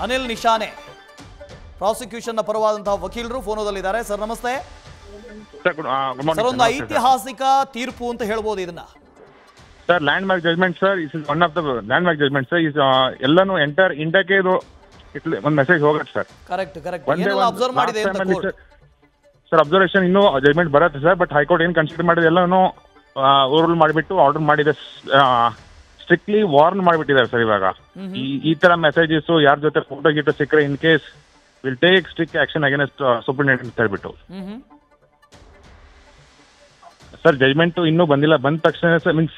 ಅನಿಲ್ ನಿಶಾನೆ ಪ್ರಾಸಿಕ್ಯೂಷನ್ನ ಪರವಾದಂತಹ ವಕೀಲರು ಫೋನಲ್ಲಿದ್ದಾರೆ. ಸರ್ ನಮಸ್ತೆ. ಸರ್ ಒಂದು ಐತಿಹಾಸಿಕ ತೀರ್ಪು ಅಂತ ಹೇಳ್ಬೋದು ಇದನ್ನ. Sir landmark judgment sir, is one of the landmark judgment sir. Is ಎಲ್ಲಾನು ಎಂಟರ್ ಇಂಡಿಯಾಕ್ಕೆ ಇದು ಒಂದು ಮೆಸೇಜ್ ಹೋಗುತ್ತೆ ಸರ್. Correct correct. ಏನೆಲ್ಲ ಅಬ್ಸರ್ವ್ ಮಾಡಿದೆ ಅಂತ ಕೋರ್ಟ್ ಸರ್? ಅಬ್ಸರ್ವೇಷನ್ ಇನ್ನೂ ಜಜ್ಮೆಂಟ್ ಬರುತ್ತೆ ಸರ್, ಬಟ್ ಹೈಕೋರ್ಟ್ ಏನು ಕನ್ಸಿಡರ್ ಮಾಡಿದೆ ಎಲ್ಲಾನು ಓವರ್ ಮಾಡಿಬಿಟ್ಟು ಆರ್ಡರ್ ಮಾಡಿದೆ. ಸ್ಟ್ರಿಕ್ಟ್ಲಿ ವಾರ್ನ್ ಮಾಡಿಬಿಟ್ಟಿದ್ದಾರೆ ಸರ್. ಇವಾಗ ಈ ತರ ಮೆಸೇಜಸ್ ಯಾರ ಜೊತೆ ಫೋಟೋ ಗೀಟೋ ಸಿಕ್ಕರೆ in case will take strict action against superintendent ಅಂತ ಹೇಳ್ಬಿಟ್ಟು ಸರ್. ಜಜ್ಮೆಂಟ್ ಇನ್ನೂ ಬಂದಿಲ್ಲ. ಬಂದ ತಕ್ಷಣ ಸರ್ ಮೀನ್ಸ್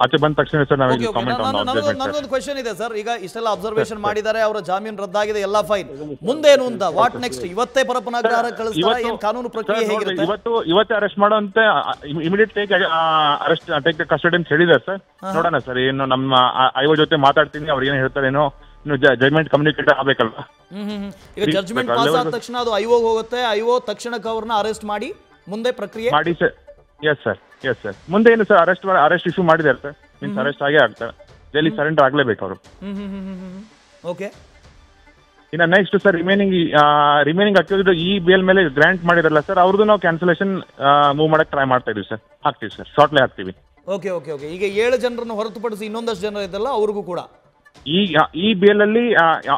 ಆಚೆ ಬಂದ ತಕ್ಷಣ ಸರ್ ನಾವು ಕಾಮೆಂಟ್ ನನಗೊಂದು ಕ್ವೆಶ್ಚನ್ ಇದೆ ಸರ್. ಈಗ ಇಷ್ಟೆಲ್ಲ ಅಬ್ಸರ್ವೇಷನ್ ಮಾಡಿದ್ದಾರೆ, ಅವರ ಜಾಮೀನು ರದ್ದಾಗಿದೆ, ಎಲ್ಲ ಫೈನ್. ಮುಂದೇನು ಅಂತ ವಾಟ್ ನೆಕ್ಸ್ಟ್? ಇವತ್ತೇ ಪರಪನಾಗ್ರಹ ಕಳಿಸ್ತಾರೆ, ಏನು ಕಾನೂನು ಪ್ರಕ್ರಿಯೆ ಹೇಗಿರುತ್ತೆ? ಇವತ್ತೇ ಅರೆಸ್ಟ್ ಮಾಡುವಂತೆ ಇಮಿಡಿಯೇಟ್ ಅರೆಸ್ಟ್ ಟೇಕ್ ಕಸ್ಟಡಿ ಅಂತ ಹೇಳಿದ್ದಾರೆ ಸರ್. ನೋಡೋಣ ಸರ್, ಏನು ನಮ್ಮ ಐಒ ಜೊತೆ ಮಾತಾಡ್ತೀನಿ, ಅವ್ರು ಏನು ಹೇಳ್ತಾರೇನೋ. ಇನ್ನು ಜಜ್ಮೆಂಟ್ ಕಮ್ಯುನಿಕೇಟ್ ಆಗಬೇಕಲ್ವಾ? ಈಗ ಜಜ್ಮೆಂಟ್ ಪಾಸ್ ಆದ ತಕ್ಷಣ ಅದು ಐಒ ಹೋಗುತ್ತೆ. ಐಒ ತಕ್ಷಣಕ್ಕೆ ಅವ್ರನ್ನ ಅರೆಸ್ಟ್ ಮಾಡಿ ಮುಂದೆ ಪ್ರಕ್ರಿಯೆ ಮಾಡಿ sir. Yes sir, yes sir. ಮುಂದೆ ಏನು ಸರ್ ಅರೆಸ್ಟ್ ಇಶ್ಯೂ ಮಾಡಿದ್ದಾರೆ ಸರ್. ಮೀನ್ಸ್ ಅರೆಸ್ಟ್ ಆಗೇ ಆಗ್ತಾರೆ, ಜೈಲಿಗೆ ಸರೆಂಡರ್ ಆಗ್ಲೇಬೇಕು ಅವರು. ಓಕೆ. ಇನ್ನು ನೆಕ್ಸ್ಟ್ ಸರ್ ರಿಮೈನಿಂಗ್ ಅಕ್ಯೂಸ್ಡ್ ಈ ಬೇಲ್ ಮೇಲೆ ಗ್ರಾಂಟ್ ಮಾಡಿರಲ್ಲ ಸರ್, ಅವ್ರದ್ದು ನಾವು ಕ್ಯಾನ್ಸಲೇಷನ್ ಮೂವ್ ಮಾಡಕ್ಕೆ ಟ್ರೈ ಮಾಡ್ತಾ ಇದೀವಿ ಸರ್. ಹಾಕ್ತೀವಿ ಸರ್, ಶಾರ್ಟ್ಲಿ ಹಾಕ್ತೀವಿ. Okay okay okay. ಈಗ 7 ಜನರನ್ನು ಹೊರತುಪಡಿಸಿ ಇನ್ನೊಂದಷ್ಟು ಜನರು ಇದ್ದಲ್ಲ, ಅವ್ರಿಗೂ ಕೂಡ ಈ ಬೇಲ್ ಅಲ್ಲಿ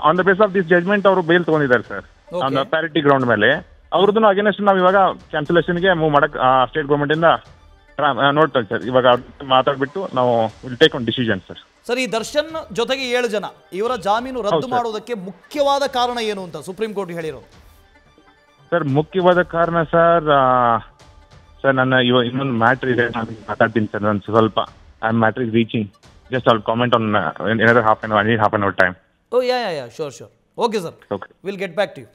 on the base of this judgment ಅವರು ಬೇಲ್ ತಗೊಂಡಿದ್ದಾರೆ sir, on the parity ground ಮೇಲೆ. ಅವ್ರದ್ದು ಅಗೇನೆಸ್ಟ್ ನಾವು ಇವಾಗ ಕ್ಯಾನ್ಸಲೇಷನ್ಗೆ ಮೂವ್ ಮಾಡಕ್ ಸ್ಟೇಟ್ ಗೌರ್ಮೆಂಟ್ ಇಂದ ನೋಡ್ತೇವೆ ಸರ್. ಇವಾಗ ಮಾತಾಡ್ಬಿಟ್ಟು ನಾವು will take on decision sir. Sir, ಈ ದರ್ಶನ್ ಜೊತೆಗೆ 7 ಜನ ಇವರ ಜಾಮೀನು ರದ್ದು ಮಾಡೋದಕ್ಕೆ ಮುಖ್ಯವಾದ ಕಾರಣ ಏನು ಅಂತ ಸುಪ್ರೀಂ ಕೋರ್ಟ್ ಹೇಳಿರೋದು? ಸರ್ ಮುಖ್ಯವಾದ ಕಾರಣ ಸರ್, ನನ್ನ ಇನ್ನೊಂದು ಮ್ಯಾಟ್ರ್ ಇದೆ, ನಾನು ಮಾತಾಡ್ತೀನಿ ಸರ್. ನಾನು ಸ್ವಲ್ಪ matter is reaching. Just I will comment on another half an hour time. Oh yeah, sure. Okay sir. Okay. We'll get back to you.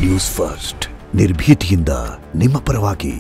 News first ನಿರ್ಭೀತಿಯಿಂದ ನಿಮ್ಮ ಪರವಾಗಿ.